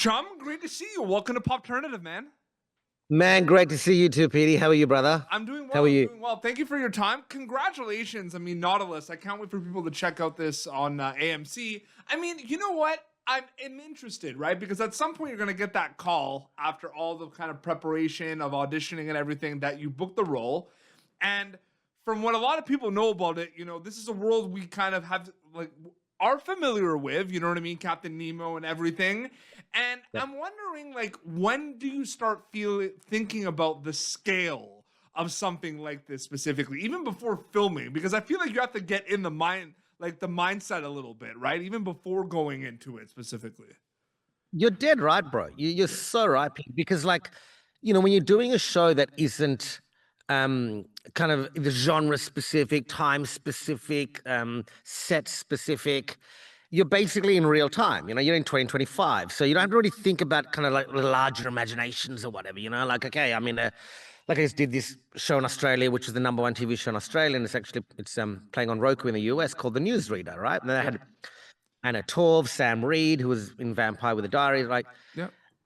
Chum, great to see you. Welcome to Popternative, man. Man, great to see you too, Petey. How are you, brother? I'm doing well. How are you? I'm doing well. Thank you for your time. Congratulations. I mean, Nautilus. I can't wait for people to check out this on AMC. I mean, you know what? I'm interested, right? Because at some point you're going to get that call after all the kind of preparation of auditioning and everything that you booked the role. And from what a lot of people know about it, this is a world we kind of have are familiar with, you know what I mean? Captain Nemo and everything. And Yeah. I'm wondering, when do you start thinking about the scale of something like this specifically, even before filming? Because I feel like you have to get in the mindset a little bit, right? Even before going into it specifically. You're dead right, bro. You're so right, Pete. Because when you're doing a show that isn't kind of the genre specific, time specific, set specific, you're basically in real time. You're in 2025, so you don't really think about kind of like larger imaginations or whatever. Okay, I mean, like I just did this show in Australia, which is the #1 TV show in Australia, and it's playing on Roku in the US, called The Newsreader, right? And they had Anna Torv, Sam Reed, who was in Vampire with a Diary,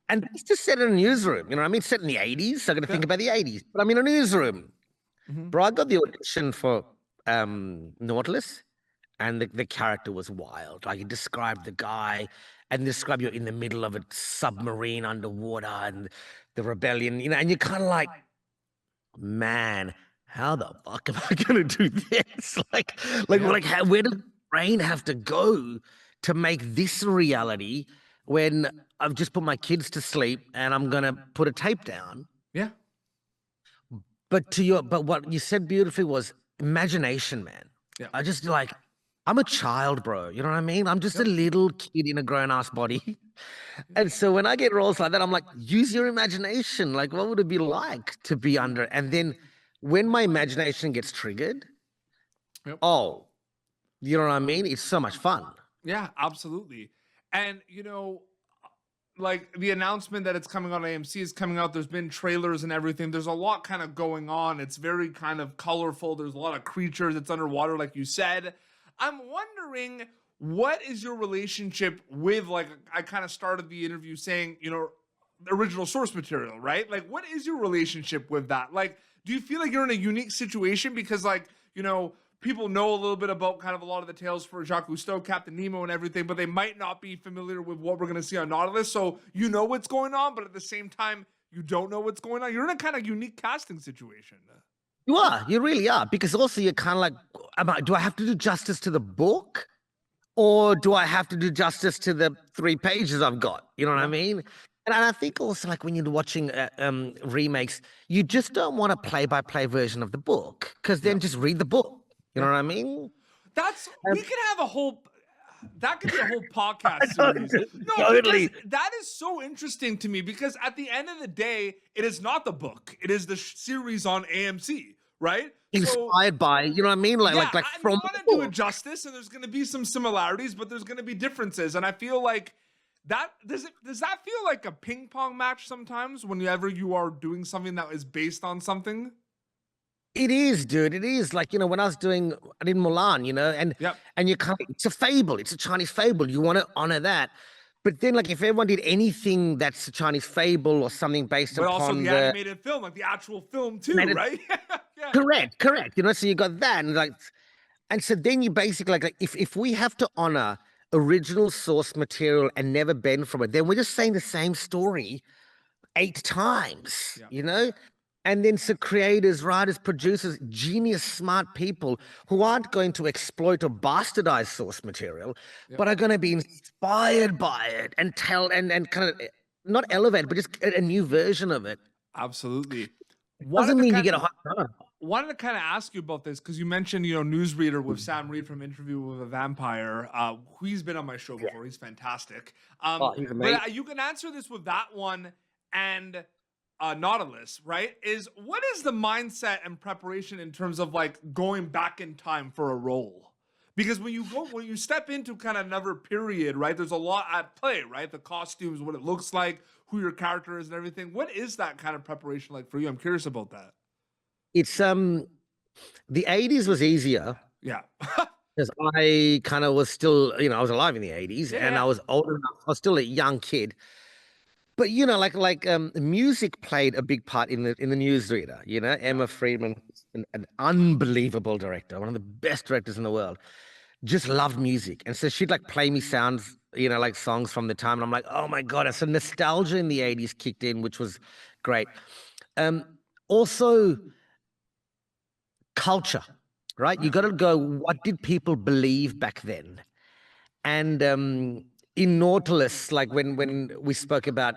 and it's just set in a newsroom. You know what I mean? Set in the 80s, so I got to think about the 80s. But I'm in a newsroom. Bro, I got the audition for Nautilus, and the character was wild. Like, he described the guy and described you're in the middle of a submarine underwater and the rebellion, and you're kind of like, man, how the fuck am I going to do this? Where does the brain have to go to make this a reality when I've just put my kids to sleep and I'm going to put a tape down? Yeah. But what you said beautifully was imagination, man. Yeah. I'm a child, bro. You know what I mean? I'm just a little kid in a grown-ass body. And so when I get roles like that, I'm like, use your imagination. Like, what would it be like to be under? And then when my imagination gets triggered, oh, you know what I mean? It's so much fun. Yeah, absolutely. And, the announcement that it's coming on AMC is coming out. There's been trailers and everything. There's a lot kind of going on. It's very kind of colorful. There's a lot of creatures. It's underwater, like you said. I'm wondering, what is your relationship with, I kind of started the interview saying, the original source material, right? What is your relationship with that? Do you feel like you're in a unique situation because, people know a little bit about kind of a lot of the tales for Jacques Cousteau, Captain Nemo and everything, but they might not be familiar with what we're going to see on Nautilus. So you know what's going on, but at the same time, you don't know what's going on. You're in a kind of unique casting situation. You really are, because also you're kind of like, do I have to do justice to the book, or do I have to do justice to the 3 pages I've got? You know what I mean? And I think also, when you're watching remakes, you just don't want a play-by-play version of the book, because then just read the book. You know what I mean? We could have that could be a whole podcast series. No, totally. That is so interesting to me, because at the end of the day, it is not the book. It is the series on AMC, right? Inspired by, you know what I mean? From I want to do it justice, and there's going to be some similarities, but there's going to be differences. And I feel like that does that feel like a ping pong match sometimes whenever you are doing something that is based on something? It is, dude. It is. When I did Mulan, and you can't, it's a fable. It's a Chinese fable. You want to honor that. But then, if everyone did anything that's a Chinese fable or something based upon also the animated film, the actual film too, right? Yeah. Correct. So you got that, and so then you basically, if we have to honor original source material and never bend from it, then we're just saying the same story 8 times, And then so creators, writers, producers, genius, smart people who aren't going to exploit or bastardize source material, but are going to be inspired by it and tell and kind of not elevate, but just a new version of it. Absolutely. Doesn't mean you get a hot time. Wanted to kind of ask you about this because you mentioned, Newsreader with Sam Reed from Interview with a Vampire. He's been on my show before. He's fantastic. He's amazing. But you can answer this with that one and Nautilus, right? What is the mindset and preparation in terms of going back in time for a role? Because when you step into kind of another period, right, there's a lot at play, right? The costumes, what it looks like, who your character is and everything. What is that kind of preparation like for you? I'm curious about that. It's the 80s was easier. Yeah. Because I kind of was still, I was alive in the 80s and I was old enough. I was still a young kid. But music played a big part in the newsreader. Emma Friedman, an unbelievable director, one of the best directors in the world, just loved music, and so she'd like play me sounds, like songs from the time, and I'm like, oh my god! And so nostalgia in the '80s kicked in, which was great. Also, culture, right? You got to go. What did people believe back then? And in Nautilus, like when we spoke about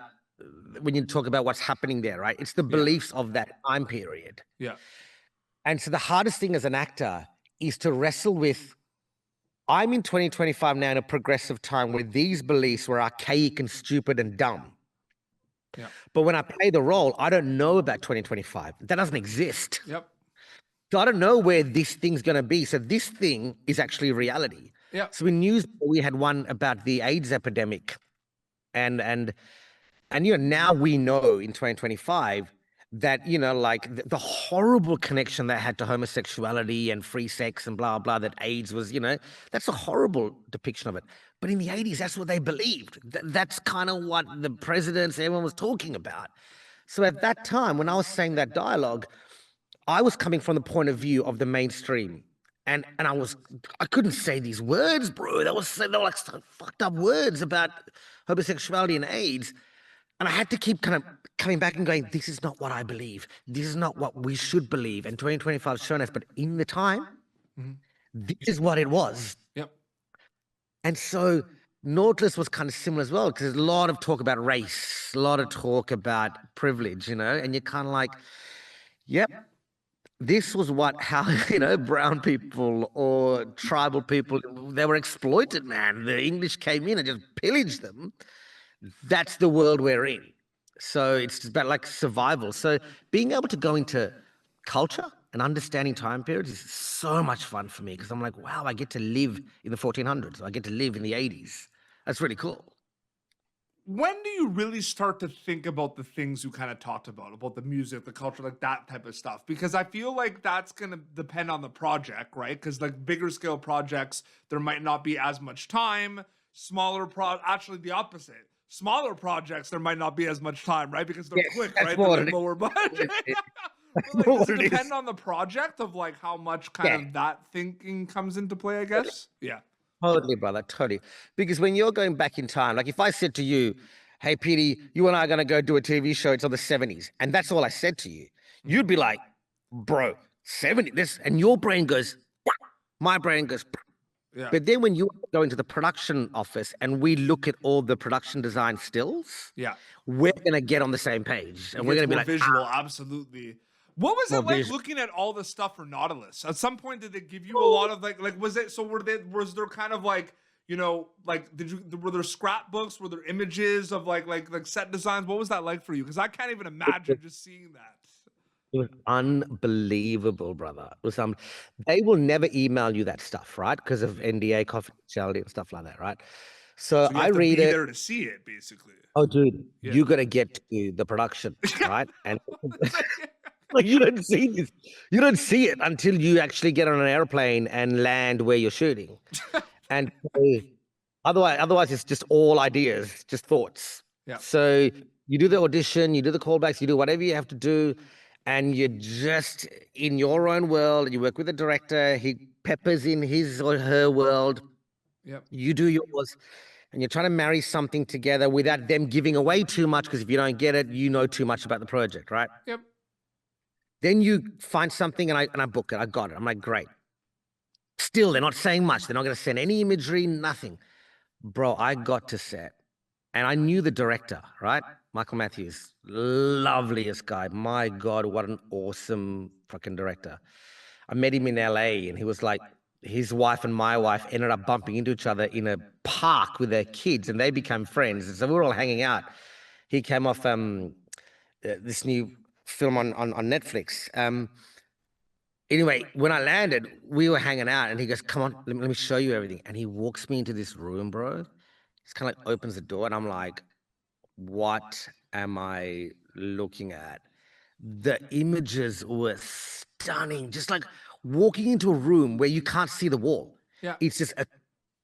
when you talk about what's happening there, right? It's the Yeah. beliefs of that time period. Yeah. And so the hardest thing as an actor is to wrestle with, I'm in 2025 now in a progressive time where these beliefs were archaic and stupid and dumb. Yeah. But when I play the role, I don't know about 2025. That doesn't exist. Yep. So I don't know where this thing's going to be. So this thing is actually reality. Yeah. So in news, we had one about the AIDS epidemic. And now we know in 2025 that, like the horrible connection that had to homosexuality and free sex and blah, blah, that AIDS was, that's a horrible depiction of it. But in the '80s, that's what they believed. That's kind of what the presidents, everyone was talking about. So at that time, when I was saying that dialogue, I was coming from the point of view of the mainstream. And I couldn't say these words, bro. They were like so fucked up words about homosexuality and AIDS. And I had to keep kind of coming back and going, this is not what I believe. This is not what we should believe. And 2025 has shown us, but in the time, this is what it was. Yep. And so Nautilus was kind of similar as well, because there's a lot of talk about race, a lot of talk about privilege, and you're kind of like, yep, this was how brown people or tribal people, they were exploited, man. The English came in and just pillaged them. That's the world we're in. So it's about like survival. So being able to go into culture and understanding time periods is so much fun for me, because I'm like, wow, I get to live in the 1400s. I get to live in the '80s. That's really cool. When do you really start to think about the things you kind of talked about the music, the culture, like that type of stuff? Because I feel like that's going to depend on the project, right? Because like bigger scale projects, there might not be as much time. Actually the opposite. Smaller projects, there might not be as much time, right? Because they're quick, right? They're like lower budget. But like, does it depend on the project of like how much kind of that thinking comes into play, I guess? Yeah. Totally, brother. Totally. Because when you're going back in time, like if I said to you, hey, Petey, you and I are going to go do a TV show, it's on the '70s, and that's all I said to you, you'd be like, bro, 70 this, and your brain goes, "Wah." My brain goes, Yeah. But then when you go into the production office and we look at all the production design stills, Yeah. we're going to get on the same page. And we're going to be like, visual, absolutely. What was it like visual. looking at all the stuff for Nautilus? At some point, did they give you a lot of like was it so was there kind of like, like were there scrapbooks, were there images of like set designs? What was that like for you? Because I can't even imagine just seeing that. It was unbelievable, brother. It was they will never email you that stuff, right? Because of NDA confidentiality and stuff like that, right? So you I have to read be it. there to see it, basically. Oh, dude, Yeah. you got to get to the production, right? And like you don't see this, you don't see it until you actually get on an airplane and land where you're shooting. And so, otherwise, it's just all ideas, just thoughts. Yeah. So you do the audition, you do the callbacks, you do whatever you have to do, and you're just in your own world. You work with the director. He peppers in his or her world. Yep. You do yours, and you're trying to marry something together without them giving away too much, because if you don't get it, you know too much about the project, right? Yep. Then you find something, and I book it. I got it. I'm like, great. Still, they're not saying much. They're not going to send any imagery, nothing. Bro, I got to set, and I knew the director, right? Michael Matthews, loveliest guy. My God, what an awesome fucking director. I met him in LA, and he was like, his wife and my wife ended up bumping into each other in a park with their kids, and they became friends. And so we were all hanging out. He came off this new film on Netflix. Anyway, when I landed, we were hanging out, and he goes, come on, let me show you everything. And he walks me into this room, bro. He's kind of like opens the door, and I'm like, what am I looking at? The images were stunning. Just like walking into a room where you can't see the wall. Yeah. It's just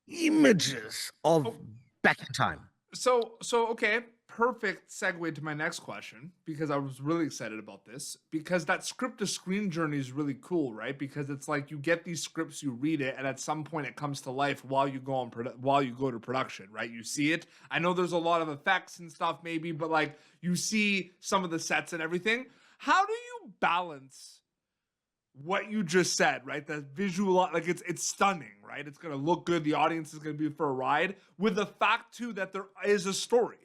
images of back in time. So okay, perfect segue to my next question because I was really excited about this because that script to screen journey is really cool, right? Because it's like you get these scripts, you read it, and at some point it comes to life while you go on while you go to production, right? You see it. I know there's a lot of effects and stuff, maybe, but like you see some of the sets and everything. How do you balance what you just said, right? The visual, like it's stunning, right? It's gonna look good. The audience is gonna be for a ride. With the fact too that there is a story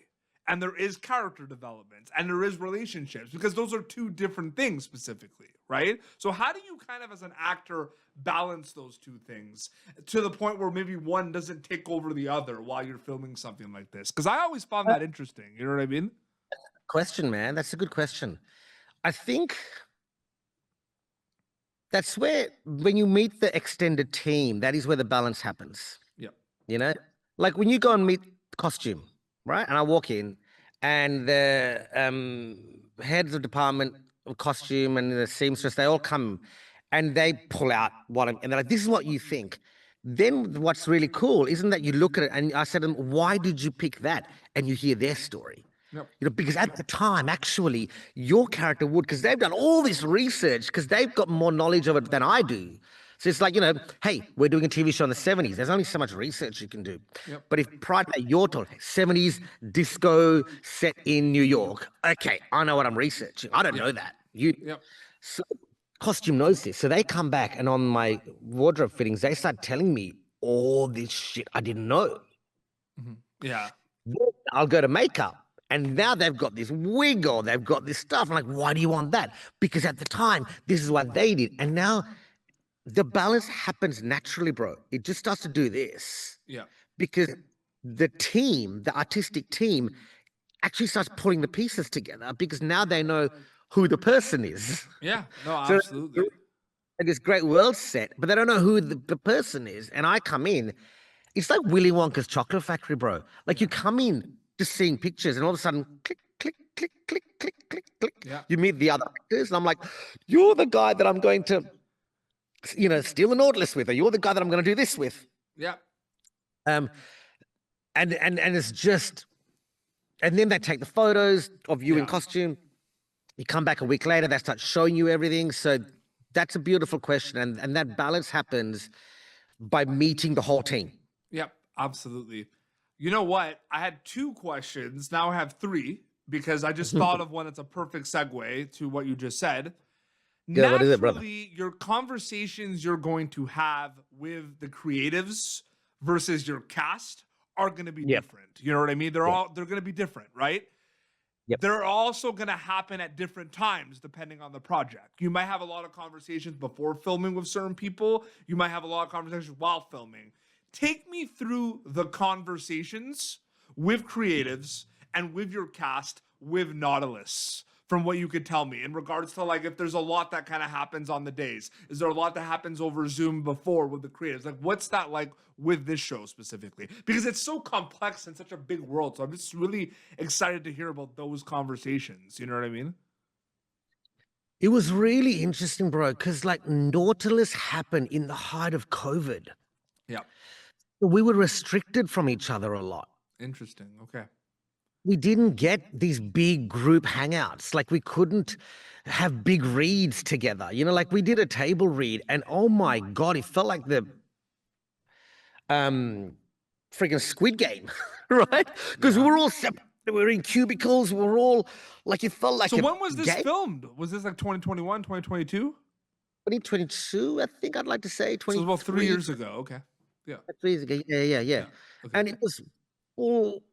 and there is character development and there is relationships, because those are two different things specifically, right? So how do you kind of as an actor balance those two things to the point where maybe one doesn't take over the other while you're filming something like this? Because I always found that interesting. You know what I mean? Question, man. That's a good question. I think that's where, when you meet the extended team, that is where the balance happens. Yeah. You know, like when you go and meet costume, right? And I walk in, and the heads of department of costume and the seamstress, they all come, and they pull out and they're like, "This is what you think." Then what's really cool isn't that you look at it, and I said to them, "Why did you pick that?" And you hear their story. Yep. You know, because at the time, actually, your character would, because they've done all this research, because they've got more knowledge of it than I do. So it's like, you know, hey, we're doing a TV show in the 70s. There's only so much research you can do. Yep. But if prior to that, you're told 70s disco set in New York, okay, I know what I'm researching. I don't know that. Yep. So costume knows this. So they come back, and on my wardrobe fittings, they start telling me all this shit I didn't know. Yeah. I'll go to makeup, and now they've got this wig, or they've got this stuff. I'm like, why do you want that? Because at the time, this is what they did. And now the balance happens naturally, bro. It just starts to do this. Yeah. Because the team, the artistic team, actually starts pulling the pieces together, because now they know who the person is. Yeah. No, So absolutely. this great world set, but they don't know who the person is. And I come in, it's like Willy Wonka's chocolate factory, bro. Like you come in just seeing pictures, and all of a sudden, click, click, click, click, click, click, click. Yeah. You meet the other actors, and I'm like, you're the guy that I'm going to, you know, steal the Nautilus with, or you're the guy that I'm going to do this with. Yeah. And it's just, and then they take the photos of you in costume. You come back a week later, they start showing you everything. So that's a beautiful question, and that balance happens by meeting the whole team. Yep, absolutely. You know what? I had two questions. Now I have three because I just thought of one that's a perfect segue to what you just said. Yeah, what is it, brother? Naturally, your conversations you're going to have with the creatives versus your cast are going to be different. You know what I mean? They're going to be different, right? Yep. They're also going to happen at different times depending on the project. You might have a lot of conversations before filming with certain people. You might have a lot of conversations while filming. Take me through the conversations with creatives and with your cast with Nautilus, from what you could tell me, in regards to like if there's a lot that kind of happens on the days. Is there a lot that happens over Zoom before with the creatives? Like what's that like with this show specifically? Because it's so complex and such a big world. So I'm just really excited to hear about those conversations. You know what I mean? It was really interesting, bro, because like Nautilus happened in the height of COVID. Yeah. We were restricted from each other a lot. Interesting. Okay. We didn't get these big group hangouts. Like we couldn't have big reads together. You know, like we did a table read, and oh my God, it felt like the freaking Squid Game, right? Because we were all separate. We were in cubicles. We were all like, it felt like. So when was this filmed? Was this like 2021, 2022? 2022, I think I'd like to say. So it was about 3 years ago. Okay. Yeah. 3 years ago. Yeah. Okay. And it was all,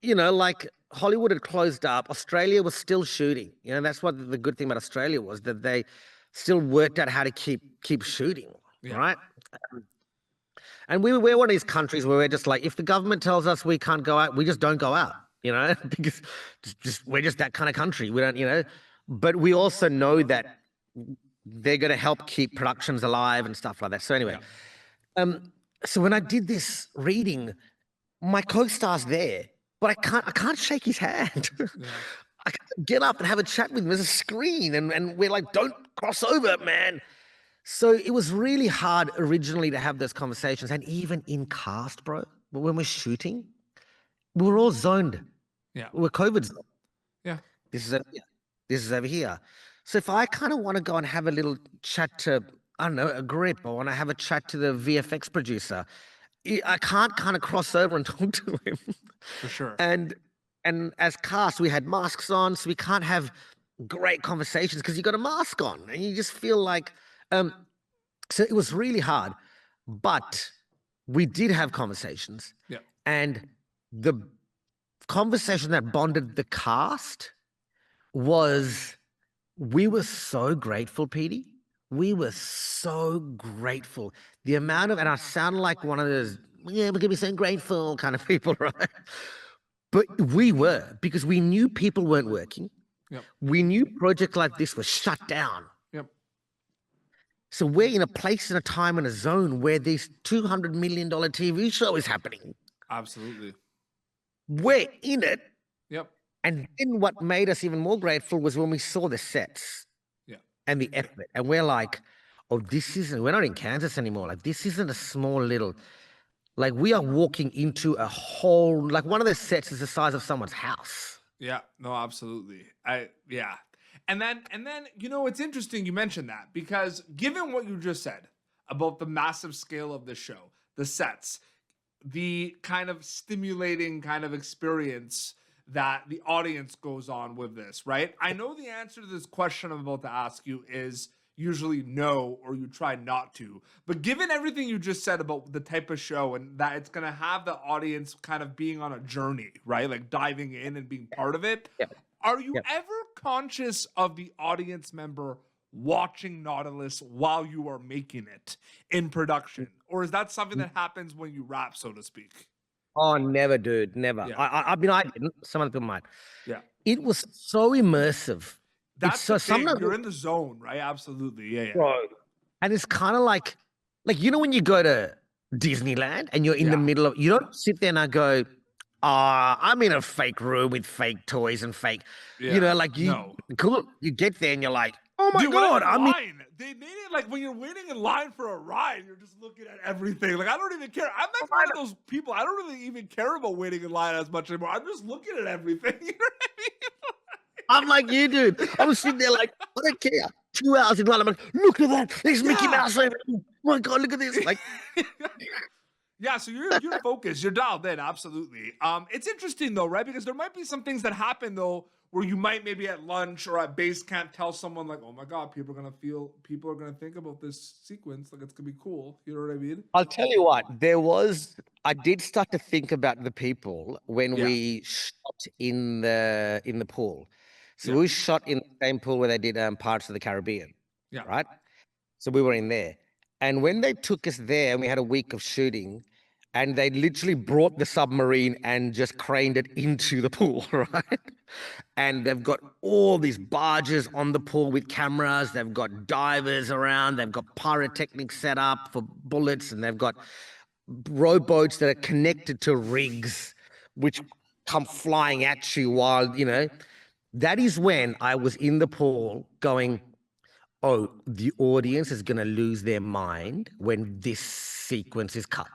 you know, like Hollywood had closed up. Australia was still shooting. You know, that's what the good thing about Australia was, that they still worked out how to keep shooting, right? And we're one of these countries where we're just like, if the government tells us we can't go out, we just don't go out, you know, because we're just that kind of country. We don't, you know, but we also know that they're going to help keep productions alive and stuff like that. So anyway, so when I did this reading, my co-star's there, but I can't shake his hand. I can't get up and have a chat with him. There's a screen, and we're like, don't cross over, man. So it was really hard originally to have those conversations. And even in cast, bro, when we're shooting, we were all zoned. Yeah. where COVID's not. Yeah. This is over here. This is over here. So if I kind of want to go and have a little chat to, I don't know, a grip, or want to have a chat to the VFX producer, I can't kind of cross over and talk to him. For sure. And as cast, we had masks on, so we can't have great conversations because you got a mask on, and you just feel like. So it was really hard, but we did have conversations, Yeah. and the conversation that bonded the cast was we were so grateful, Petey. We were so grateful. The amount of, and I sound like one of those, yeah, we're gonna be so grateful kind of people, right? But we were, because we knew people weren't working. Yep. We knew projects like this were shut down. Yep. So we're in a place and a time and a zone where this $200 million TV show is happening. Absolutely. We're in it. Yep. And then what made us even more grateful was when we saw the sets. Yeah. And the effort. And we're like, oh, we're not in Kansas anymore. Like, this isn't a small little, like, we are walking into a whole, like, one of those sets is the size of someone's house. Yeah, no, absolutely. Yeah. And then, it's interesting you mentioned that, because given what you just said about the massive scale of the show, the sets, the kind of stimulating kind of experience that the audience goes on with this, right? I know the answer to this question I'm about to ask you is usually no, or you try not to. But given everything you just said about the type of show and that it's going to have the audience kind of being on a journey, right? Like diving in and being part of it. Yeah. Are you Yeah. ever conscious of the audience member watching Nautilus while you are making it in production? Or is that something that happens when you wrap, so to speak? Oh, never, dude, never. Yeah. I mean, I didn't. Some other people might. Yeah. It was so immersive. That's so the thing. sometimes, You're in the zone, right? Absolutely. Yeah, yeah. bro. And it's kind of like you know when you go to Disneyland and you're in the Yeah. middle of, you don't sit there and I go, I'm in a fake room with fake toys and fake, you know, Yeah. like you, No. cool. You get there and you're like, oh my Dude, when God, I'm in I'm in. line, they made it like when you're waiting in line for a ride, you're just looking at everything. Like, I don't even care. I'm like one of those people. I don't really even care about waiting in line as much anymore. I'm just looking at everything. You know what I mean? I'm like you, dude. I was sitting there like, I don't care. 2 hours in line. I'm like, look at that. There's Mickey Yeah. Mouse over there. Oh my God, look at this. Like, Yeah, so you're focused, you're dialed in, absolutely. It's interesting though, right? Because there might be some things that happen though, where you might maybe at lunch or at base camp tell someone like, "Oh my God, people are gonna think about this sequence, like it's gonna be cool." You know what I mean? I'll tell you what, I did start to think about the people when Yeah. we shot in the pool. So Yeah. we shot in the same pool where they did Pirates of the Caribbean, Yeah. right? So we were in there. And when they took us there and we had a week of shooting, and they literally brought the submarine and just craned it into the pool, right? And they've got all these barges on the pool with cameras. They've got divers around. They've got pyrotechnics set up for bullets, and they've got rowboats that are connected to rigs, which come flying at you while, you know. That is when I was in the pool going, oh, the audience is going to lose their mind when this sequence is cut.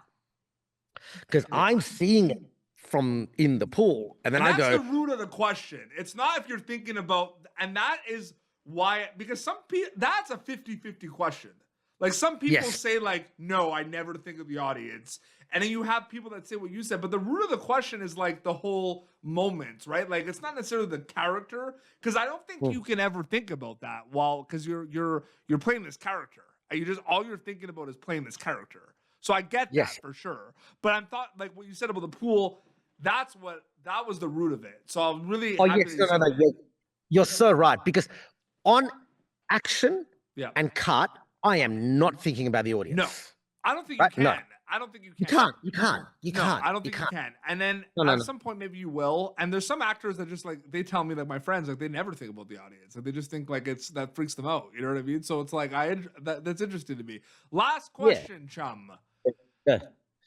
Because I'm seeing it from in the pool. And then And I that's go, the root of the question. It's not if you're thinking about, and that is why, because some people, that's a 50-50 question. Like some people Yes. say like, no, I never think of the audience. And then you have people that say what you said, but the root of the question is like the whole moment, right? Like it's not necessarily the character, because I don't think you can ever think about that while, because you're playing this character. And you just, all you're thinking about is playing this character. So I get Yes. that for sure. But I'm thought like what you said about the pool, that was the root of it. So I'm really oh, happy yes, that you no, said that. you're so right. Because on action Yeah. and cut, I am not thinking about the audience. No, I don't think Right? you No. can. I don't think you You can. can't. You No, can't. I don't think you can. And then No. at some point, maybe you will. And there's some actors that just like, they tell me like my friends, like they never think about the audience. Like they just think like that freaks them out. You know what I mean? So it's like, that's interesting to me. Last question, Chum. Yeah.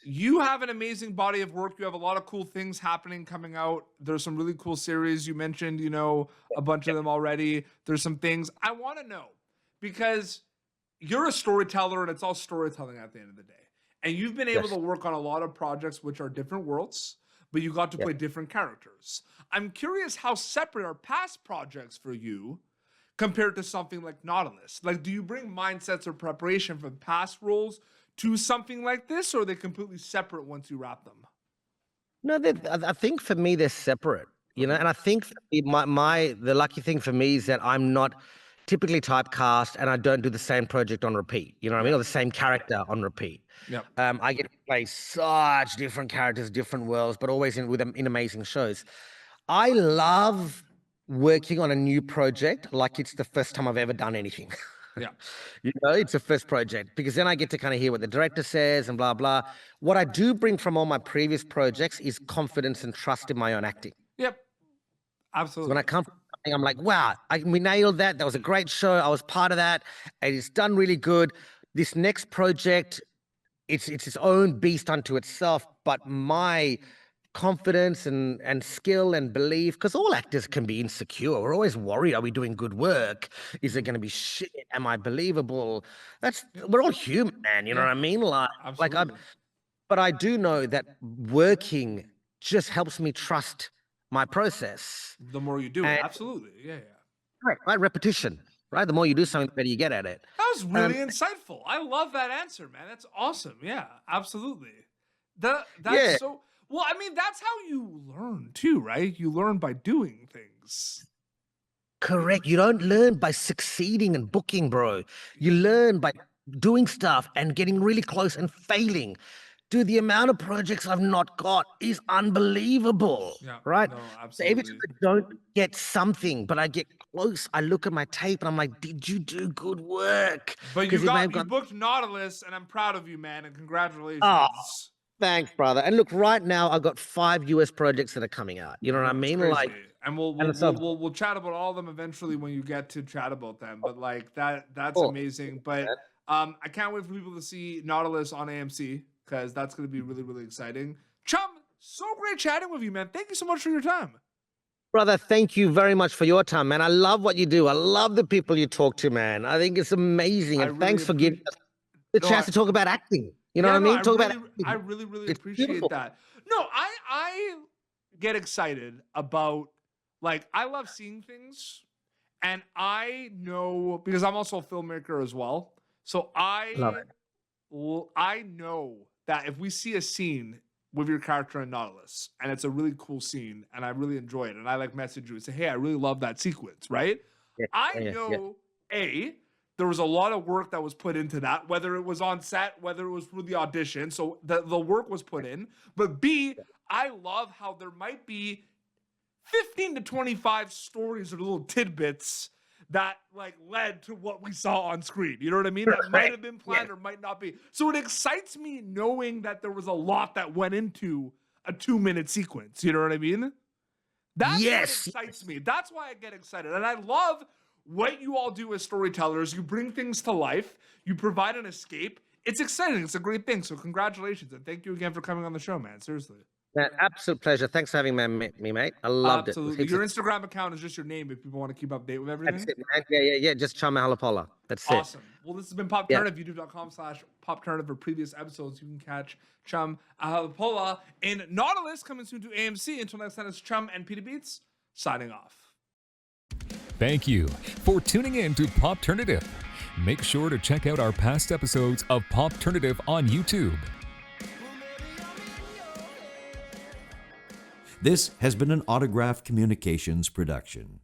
You have an amazing body of work. You have a lot of cool things happening coming out. There's some really cool series. You mentioned, a bunch of them already. There's some things I want to know, because you're a storyteller and it's all storytelling at the end of the day. And you've been able Yes. to work on a lot of projects which are different worlds, but you got to Yeah. play different characters. I'm curious how separate are past projects for you compared to something like Nautilus? Like, do you bring mindsets or preparation from past roles to something like this, or are they completely separate once you wrap them? No, I think for me they're separate, Okay. and I think for me, the lucky thing for me is that I'm not typically typecast, and I don't do the same project on repeat. You know what I mean, Yeah. or the same character on repeat. Yep. I get to play such different characters, different worlds, but always in amazing shows. I love working on a new project like it's the first time I've ever done anything. Yeah. It's a first project because then I get to kind of hear what the director says and blah, blah. What I do bring from all my previous projects is confidence and trust in my own acting. Yep. So when I Absolutely. come from something, I'm like, wow, we nailed that. That was a great show. I was part of that. And it's done really good. This next project, it's its own beast unto itself. But my confidence and skill and belief, because all actors can be insecure. We're always worried, are we doing good work? Is it going to be shit? Am I believable? We're all human, man. You know Yeah. what I mean? Absolutely. But I do know that working just helps me trust my process. The more you do it. And Absolutely. Yeah. Yeah. right, repetition, right? The more you do something, the better you get at it. That was really Um, insightful. I love that answer, man. That's awesome. Yeah, absolutely. That's yeah, so well, I mean, that's how you learn too, right? You learn by doing things. correct. You don't learn by succeeding and booking, bro. You learn by doing stuff and getting really close and failing. Dude, the amount of projects I've not got is unbelievable, Yeah. right? No, So every time absolutely. I don't get something, but I get close, I look at my tape and I'm like, did you do good work? But Because it may have you gone, booked Nautilus, and I'm proud of you, man, and oh, congratulations. thanks, brother. And look, right now I've got 5 US projects that are coming out. You know I what I know it's mean? crazy, and And so, we'll chat about all of them eventually when you get to chat about them. But like that's cool. amazing. But I can't wait for people to see Nautilus on AMC because that's going to be really really exciting. Chum, so great chatting with you, man. Thank you so much for your time. Brother, thank you very much for your time, man. I love what you do. I love the people you talk to, man. I think it's amazing. I And really thanks for giving appreciate. us the No, chance to talk about acting. You know yeah, what I no, mean? Talk about I acting. really It's appreciate beautiful. that. No, I get excited about like I love seeing things, and I know because I'm also a filmmaker as well. So Love it. I know that if we see a scene with your character in Nautilus and it's a really cool scene and I really enjoy it and I like message you and say, hey, I really love that sequence, right? Yeah, I yeah, yeah. know there was a lot of work that was put into that, whether it was on set, whether it was for the audition. So the work was put in. But B, I love how there might be 15 to 25 stories or little tidbits that like led to what we saw on screen. You know what I mean? That might have been planned or might not be. So it excites me knowing that there was a lot that went into a 2-minute sequence. You know what I mean? That's Yes. what excites me. That's why I get excited. And I love what you all do as storytellers. You bring things to life, you provide an escape. It's exciting. It's a great thing. So congratulations. And thank you again for coming on the show, man. Seriously. Man, absolute pleasure. Thanks for having me, mate. I loved it. Absolutely. Your Instagram account is just your name if people want to keep update with everything. That's it, man. Yeah. Just Chum Ehelepola. That's it. Awesome. Well, this has been Pop Turnitive, youtube.com/Pop Turnitive. For previous episodes, you can catch Chum Ehelepola in Nautilus coming soon to AMC. Until next time, it's Chum and Peter Beats signing off. Thank you for tuning in to Pop Turnitive. Make sure to check out our past episodes of Pop Turnitive on YouTube. This has been an Autograph Communications production.